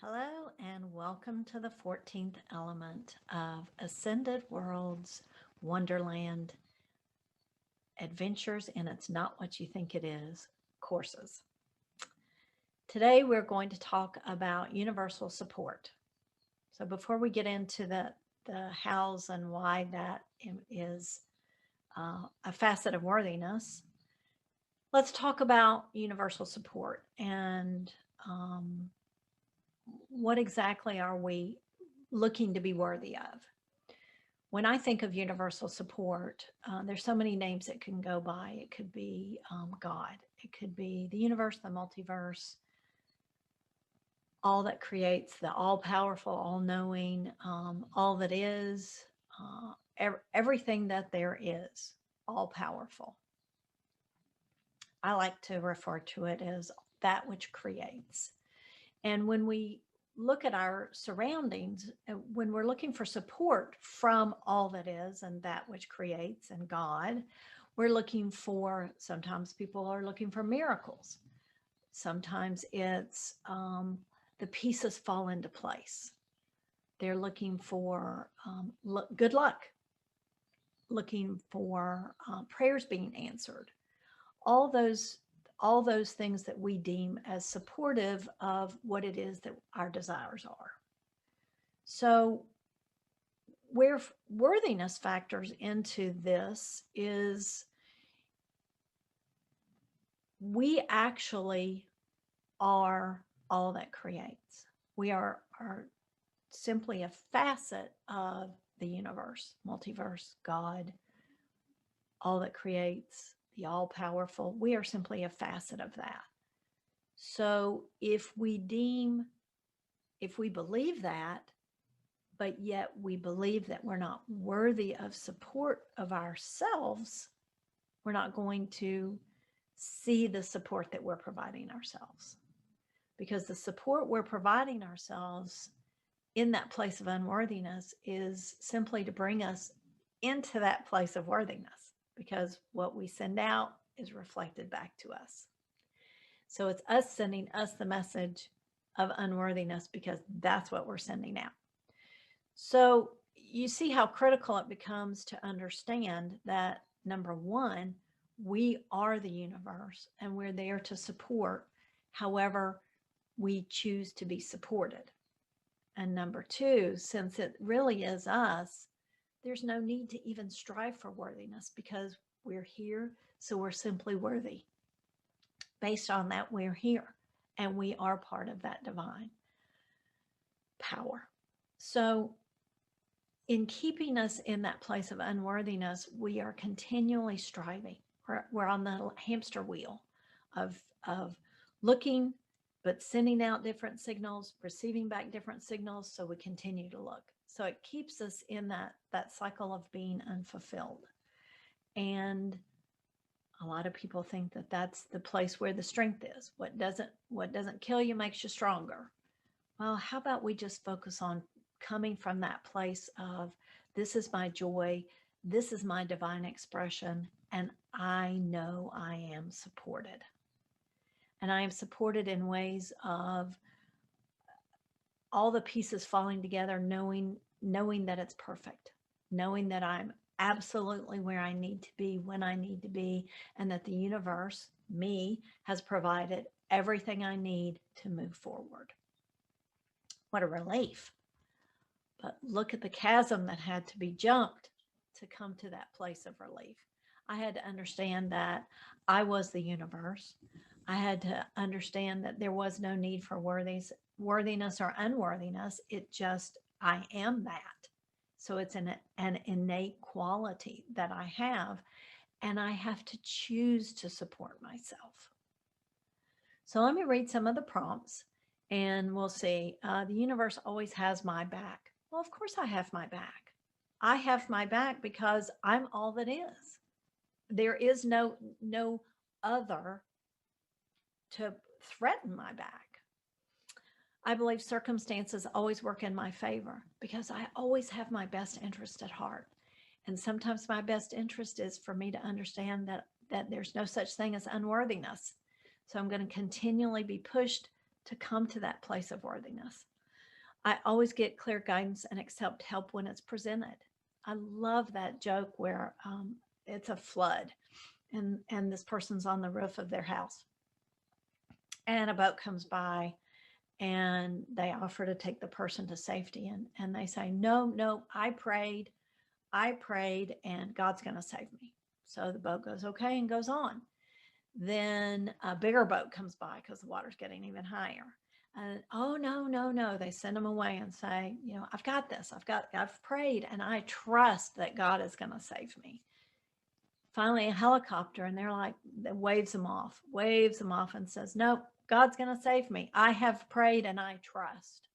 Hello and welcome to the 14th element of Ascended Worlds Wonderland Adventures in It's Not What You Think It Is courses. Today we're going to talk about universal support. So before we get into the hows and why that is a facet of worthiness, let's talk about universal support and what exactly are we looking to be worthy of? When I think of universal support, there's so many names it can go by. It could be God, it could be the universe, the multiverse, all that creates, the all powerful, all knowing, all that is, everything that there is, all powerful. I like to refer to it as that which creates. And when we look at our surroundings, when we're looking for support from all that is and that which creates and God, we're looking for, sometimes people are looking for miracles. Sometimes it's the pieces fall into place. They're looking for good luck, looking for prayers being answered. All those things that we deem as supportive of what it is that our desires are. So where worthiness factors into this is we actually are all that creates. We are simply a facet of the universe, multiverse, God, all that creates, the all powerful. We are simply a facet of that. So if we believe that, but yet we believe that we're not worthy of support of ourselves, we're not going to see the support that we're providing ourselves. Because the support we're providing ourselves in that place of unworthiness is simply to bring us into that place of worthiness, because what we send out is reflected back to us. So it's us sending us the message of unworthiness because that's what we're sending out. So you see how critical it becomes to understand that, number one, we are the universe and we're there to support however we choose to be supported. And number two, since it really is us, there's no need to even strive for worthiness because we're here, so we're simply worthy. Based on that, we're here and we are part of that divine power. So in keeping us in that place of unworthiness, we are continually striving. We're on the hamster wheel of looking, but sending out different signals, receiving back different signals, so we continue to look. So it keeps us in that cycle of being unfulfilled. And a lot of people think that that's the place where the strength is. What doesn't kill you makes you stronger. Well, how about we just focus on coming from that place of, this is my joy, this is my divine expression, and I know I am supported. And I am supported in ways of all the pieces falling together, knowing that it's perfect, knowing that I'm absolutely where I need to be when I need to be, and that the universe, me, has provided everything I need to move forward. What a relief. But look at the chasm that had to be jumped to come to that place of relief. I had to understand that I was the universe. I had to understand that there was no need for worthiness or unworthiness. It just, I am that. So it's an innate quality that I have, and I have to choose to support myself. So let me read some of the prompts and we'll see. The universe always has my back. Well, of course I have my back. I have my back because I'm all that is. There is no other to threaten my back. I believe circumstances always work in my favor because I always have my best interest at heart. And sometimes my best interest is for me to understand that there's no such thing as unworthiness. So I'm going to continually be pushed to come to that place of worthiness. I always get clear guidance and accept help when it's presented. I love that joke where it's a flood and this person's on the roof of their house and a boat comes by and they offer to take the person to safety and they say, no, I prayed, and God's going to save me. So the boat goes, okay, and goes on. Then a bigger boat comes by because the water's getting even higher. And oh, no. They send them away and say, I've got this. I've prayed and I trust that God is going to save me. Finally, a helicopter, and they're like, waves them off and says, nope, God's going to save me. I have prayed and I trust.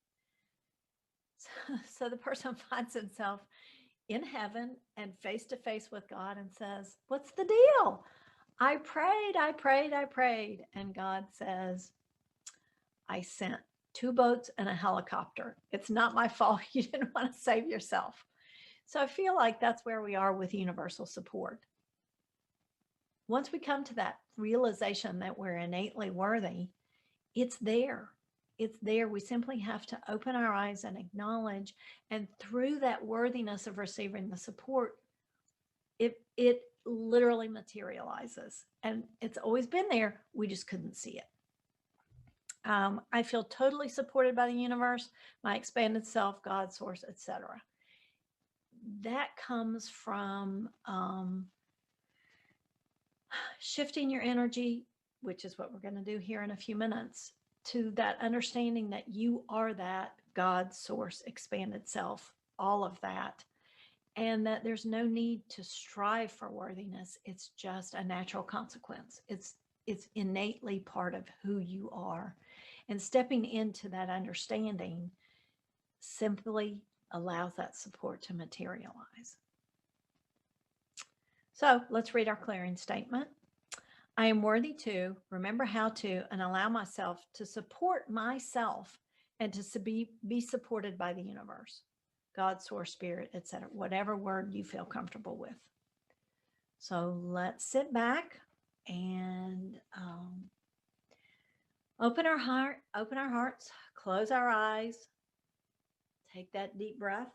So the person finds himself in heaven and face to face with God and says, what's the deal? I prayed. And God says, I sent 2 boats and a helicopter. It's not my fault. You didn't want to save yourself. So I feel like that's where we are with universal support. Once we come to that realization that we're innately worthy, it's there. It's there. We simply have to open our eyes and acknowledge. And through that worthiness of receiving the support, it literally materializes. And it's always been there. We just couldn't see it. I feel totally supported by the universe, my expanded self, God, source, etc. That comes from shifting your energy, which is what we're going to do here in a few minutes, to that understanding that you are that God, source, expanded self, all of that, and that there's no need to strive for worthiness. It's just a natural consequence. It's innately part of who you are. And stepping into that understanding simply allows that support to materialize. So let's read our clearing statement. I am worthy to remember how to and allow myself to support myself and to be supported by the universe, God, source, spirit, etc., whatever word you feel comfortable with. So let's sit back and open our hearts, close our eyes, take that deep breath.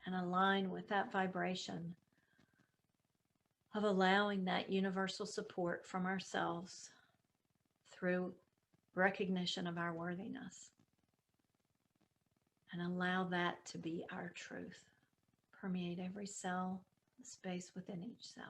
And align with that vibration of allowing that universal support from ourselves through recognition of our worthiness. And allow that to be our truth. Permeate every cell, the space within each cell.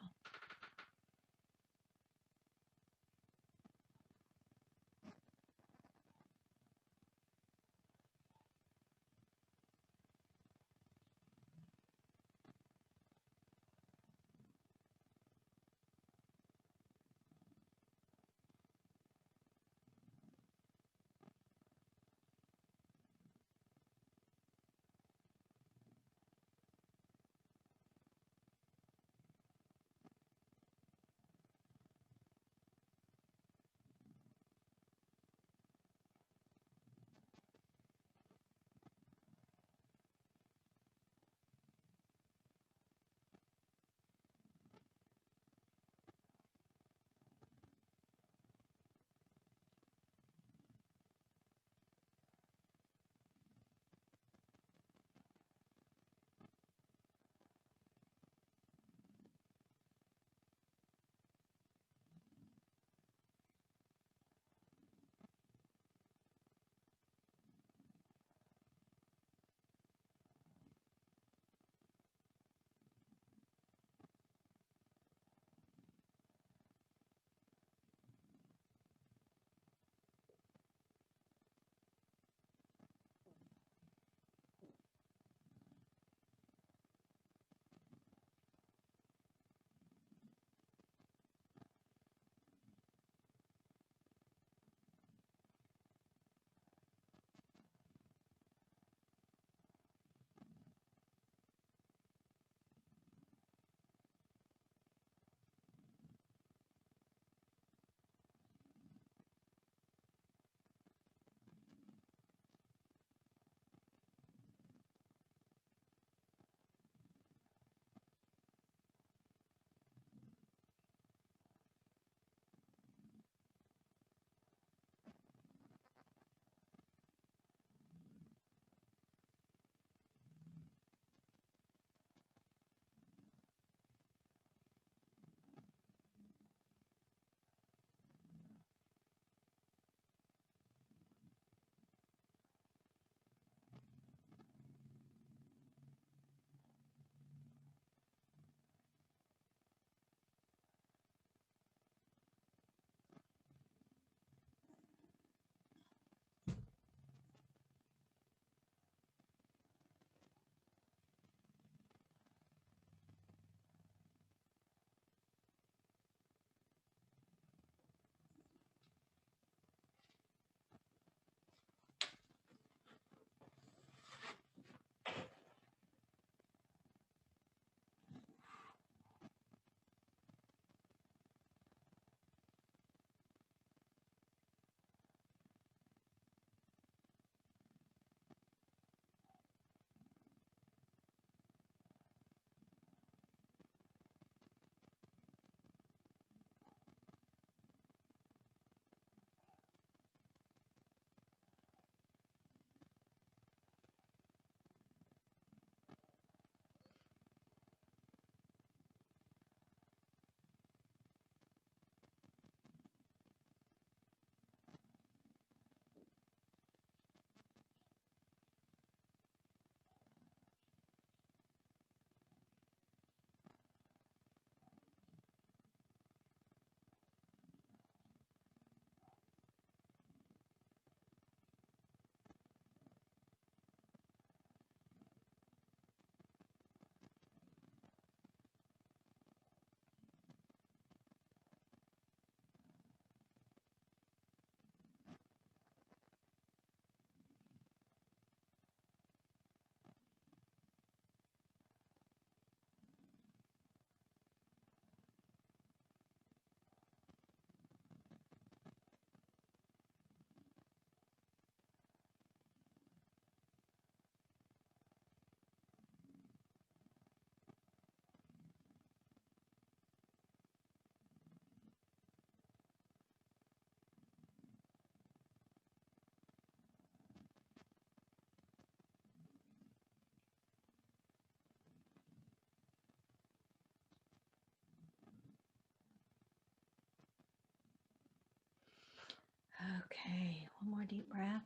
Okay, one more deep breath.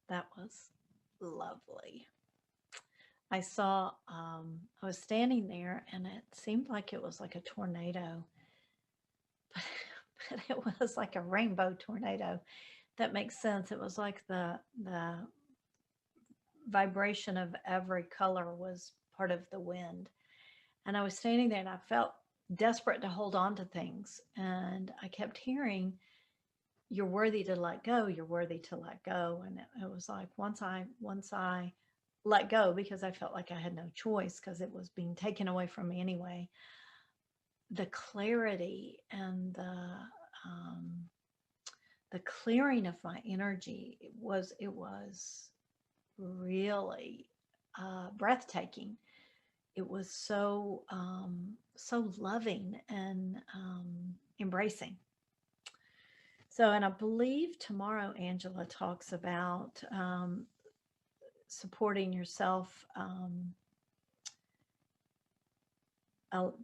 That was lovely. I saw, I was standing there and it seemed like it was like a tornado, but it was like a rainbow tornado. That makes sense. It was like the vibration of every color was part of the wind. And I was standing there and I felt desperate to hold on to things. And I kept hearing, you're worthy to let go. You're worthy to let go. And it was like, once I let go, because I felt like I had no choice because it was being taken away from me anyway, the clarity and the clearing of my energy, it was really breathtaking. It was so loving and embracing. So, and I believe tomorrow Angela talks about supporting yourself,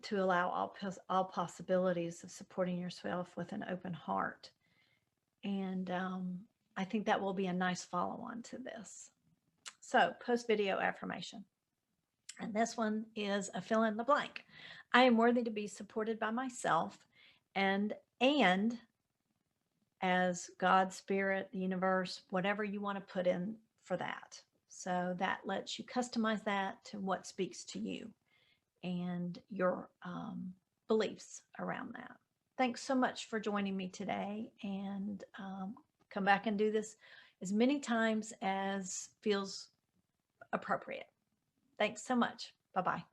to allow all possibilities of supporting yourself with an open heart. And I think that will be a nice follow-on to this. So, post-video affirmation. And this one is a fill in the blank. I am worthy to be supported by myself and as God, Spirit, the universe, whatever you want to put in for that. So that lets you customize that to what speaks to you and your beliefs around that. Thanks so much for joining me today, and come back and do this as many times as feels appropriate. Thanks so much. Bye-bye.